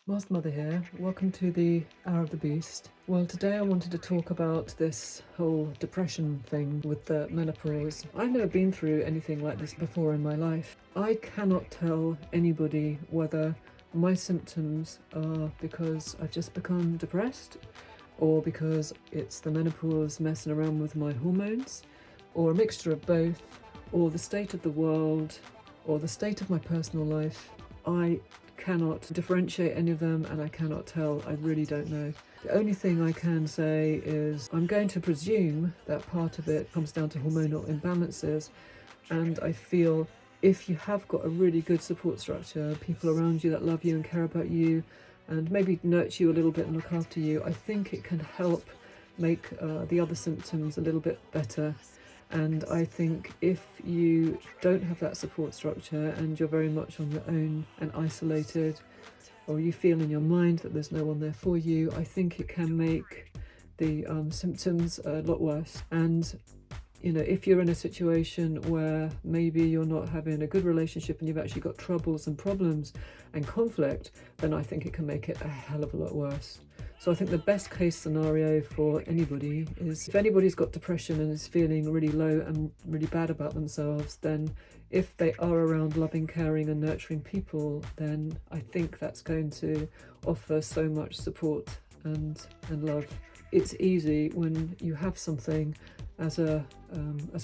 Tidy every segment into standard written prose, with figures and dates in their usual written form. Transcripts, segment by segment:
Master Mother here. Welcome to the Hour of the Beast. Well, today I wanted to talk about this whole depression thing with the menopause. I've never been through anything like this before in my life. I cannot tell anybody whether my symptoms are because I've just become depressed or because it's the menopause messing around with my hormones, or a mixture of both, or the state of the world, or the state of my personal life. I cannot differentiate any of them, and I cannot tell. I really don't know. The only thing I can say is I'm going to presume that part of it comes down to hormonal imbalances, and I feel if you have got a really good support structure, people around you that love you and care about you and maybe nurture you a little bit and look after you, I think it can help make the other symptoms a little bit better. And I think if you don't have that support structure and you're very much on your own and isolated, or you feel in your mind that there's no one there for you, I think it can make the symptoms a lot worse. And you know, if you're in a situation where maybe you're not having a good relationship and you've actually got troubles and problems and conflict, then I think it can make it a hell of a lot worse. So I think the best case scenario for anybody is if anybody's got depression and is feeling really low and really bad about themselves, then if they are around loving, caring and nurturing people, then I think that's going to offer so much support and love. It's easy when you have something as a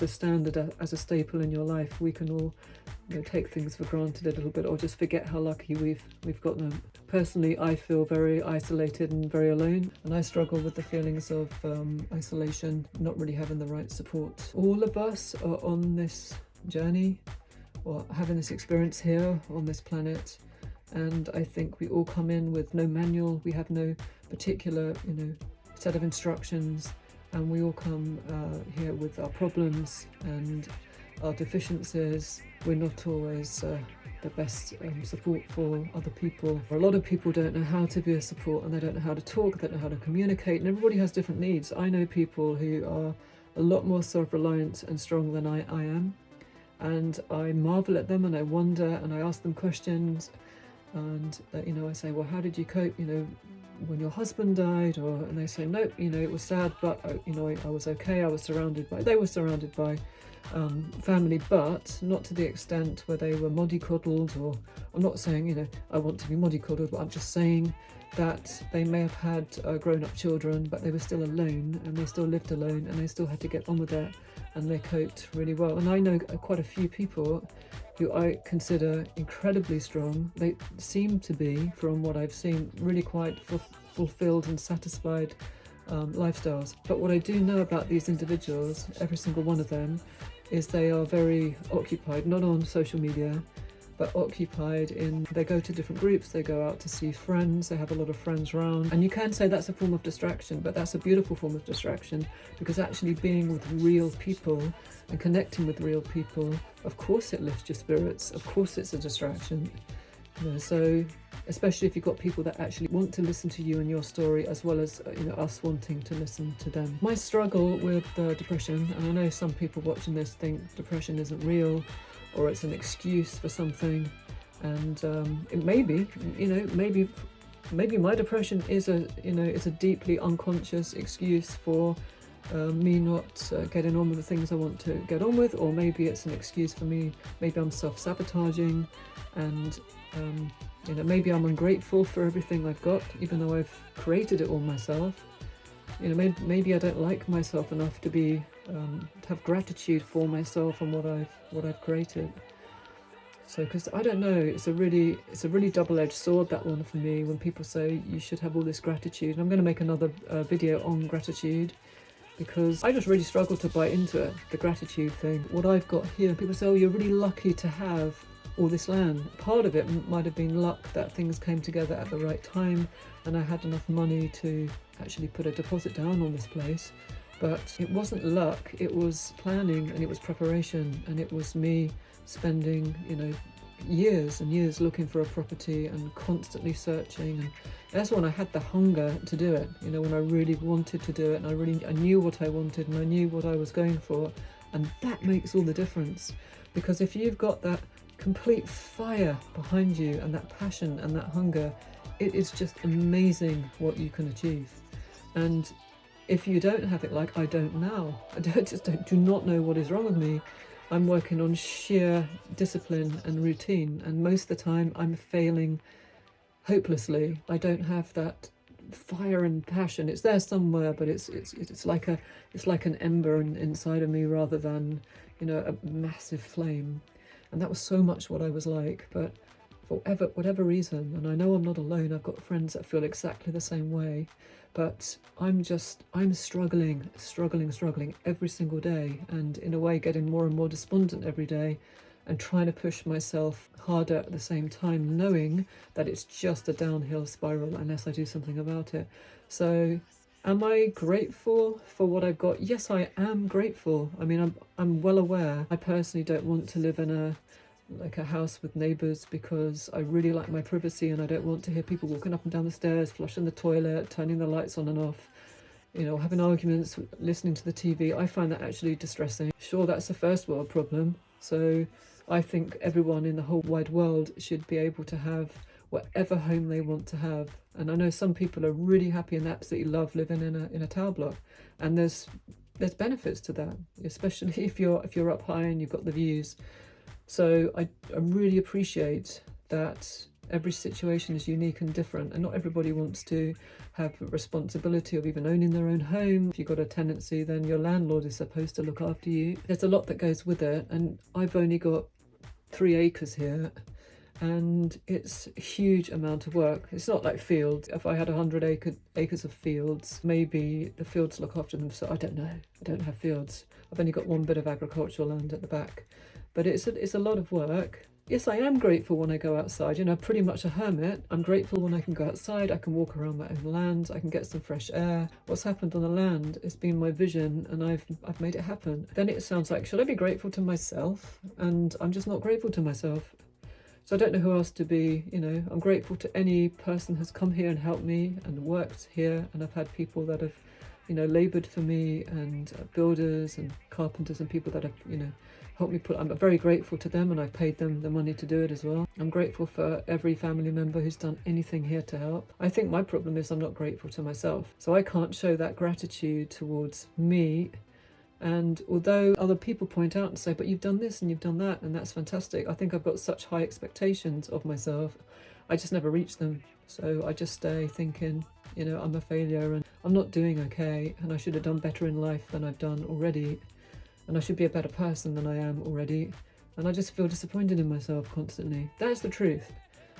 standard, as a staple in your life. We can all, you know, take things for granted a little bit, or just forget how lucky we've got them. Personally, I feel very isolated and very alone, and I struggle with the feelings of isolation, not really having the right support. All of us are on this journey, or having this experience here on this planet, and I think we all come in with no manual. We have no particular, set of instructions. And we all come here with our problems and our deficiencies. We're not always the best support for other people. A lot of people don't know how to be a support, and they don't know how to talk, they don't know how to communicate, and everybody has different needs. I know people who are a lot more self-reliant and strong than I am, and I marvel at them and I wonder and I ask them questions, and I say, well, how did you cope, when your husband died? And they say, nope, it was sad, but I was okay. They were surrounded by family, but not to the extent where they were mollycoddled. Or I'm not saying I want to be mollycoddled, but I'm just saying that they may have had grown-up children, but they were still alone, and they still lived alone, and they still had to get on with it, and they coped really well. And I know quite a few people who I consider incredibly strong. They seem to be, from what I've seen, really quite fulfilled and satisfied lifestyles. But what I do know about these individuals, every single one of them, is they are very occupied, not on social media, but occupied in, they go to different groups, they go out to see friends, they have a lot of friends around. And you can say that's a form of distraction, but that's a beautiful form of distraction, because actually being with real people and connecting with real people, of course it lifts your spirits, of course it's a distraction. So especially if you've got people that actually want to listen to you and your story, as well as us wanting to listen to them. My struggle with depression, and I know some people watching this think depression isn't real, or it's an excuse for something, and it may be, maybe my depression is a deeply unconscious excuse for me not getting on with the things I want to get on with, or maybe it's an excuse for me, maybe I'm self-sabotaging, and maybe I'm ungrateful for everything I've got, even though I've created it all myself. Maybe I don't like myself enough to be to have gratitude for myself and what I've created. So, because I don't know, it's a really double-edged sword, that one, for me, when people say you should have all this gratitude. And I'm going to make another video on gratitude, because I just really struggle to buy into it, the gratitude thing. What I've got here, people say, oh, you're really lucky to have all this land. Part of it might have been luck, that things came together at the right time and I had enough money to actually put a deposit down on this place. But it wasn't luck, it was planning, and it was preparation, and it was me spending years and years looking for a property and constantly searching. And that's when I had the hunger to do it, when I really wanted to do it, and I knew what I wanted and I knew what I was going for. And that makes all the difference, because if you've got that complete fire behind you and that passion and that hunger, it is just amazing what you can achieve. And if you don't have it, like I don't now, do not know what is wrong with me. I'm working on sheer discipline and routine, and most of the time I'm failing hopelessly. I don't have that fire and passion. It's there somewhere, but it's like an ember inside of me rather than, you know, a massive flame. And that was so much what I was like, but for whatever reason, and I know I'm not alone, I've got friends that feel exactly the same way, but I'm struggling every single day, and in a way getting more and more despondent every day, and trying to push myself harder at the same time, knowing that it's just a downhill spiral unless I do something about it. So am I grateful for what I've got? Yes, I am grateful. I mean, I'm well aware. I personally don't want to live in a house with neighbours, because I really like my privacy, and I don't want to hear people walking up and down the stairs, flushing the toilet, turning the lights on and off, you know, having arguments, listening to the TV. I find that actually distressing. Sure, that's a first world problem. So I think everyone in the whole wide world should be able to have whatever home they want to have. And I know some people are really happy and absolutely love living in a tower block, and there's benefits to that, especially if you're up high and you've got the views. So I really appreciate that every situation is unique and different, and not everybody wants to have a responsibility of even owning their own home. If you've got a tenancy, then your landlord is supposed to look after you. There's a lot that goes with it, and I've only got 3 acres here, and it's a huge amount of work. It's not like fields. If I had 100 acres of fields, maybe the fields look after them. So I don't know. I don't have fields. I've only got one bit of agricultural land at the back. But it's a lot of work. Yes, I am grateful when I go outside. You know, pretty much a hermit. I'm grateful when I can go outside, I can walk around my own land, I can get some fresh air. What's happened on the land has been my vision, and I've made it happen. Then it sounds like, should I be grateful to myself? And I'm just not grateful to myself. So I don't know who else to be. You know, I'm grateful to any person who's come here and helped me and worked here. And I've had people that have, you know, laboured for me, and builders and carpenters and people that have, you know, helped me I'm very grateful to them, and I've paid them the money to do it as well. I'm grateful for every family member who's done anything here to help. I think my problem is I'm not grateful to myself. So I can't show that gratitude towards me. And although other people point out and say, but you've done this and you've done that, and that's fantastic, I think I've got such high expectations of myself, I just never reach them. So I just stay thinking, you know, I'm a failure and I'm not doing okay, and I should have done better in life than I've done already, and I should be a better person than I am already, and I just feel disappointed in myself constantly. That's the truth.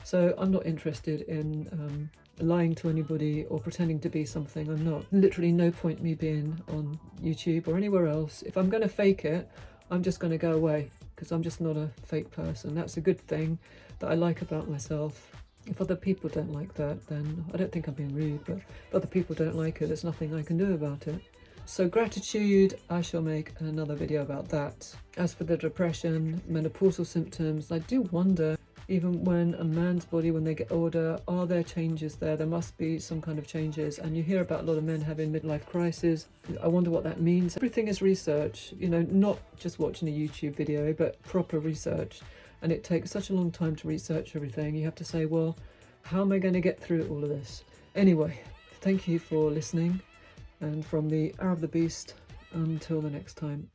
So I'm not interested in lying to anybody or pretending to be something I'm not. Literally no point me being on YouTube or anywhere else. If I'm going to fake it, I'm just going to go away, because I'm just not a fake person. That's a good thing that I like about myself. If other people don't like that, then I don't think I'm being rude, but if other people don't like it, there's nothing I can do about it. So gratitude, I shall make another video about that. As for the depression, menopausal symptoms, I do wonder, even when a man's body, when they get older, are there changes there? There must be some kind of changes. And you hear about a lot of men having midlife crisis. I wonder what that means. Everything is research, you know, not just watching a YouTube video, but proper research. And it takes such a long time to research everything. You have to say, well, how am I going to get through all of this? Anyway, thank you for listening. And from the Hour of the Beast, until the next time.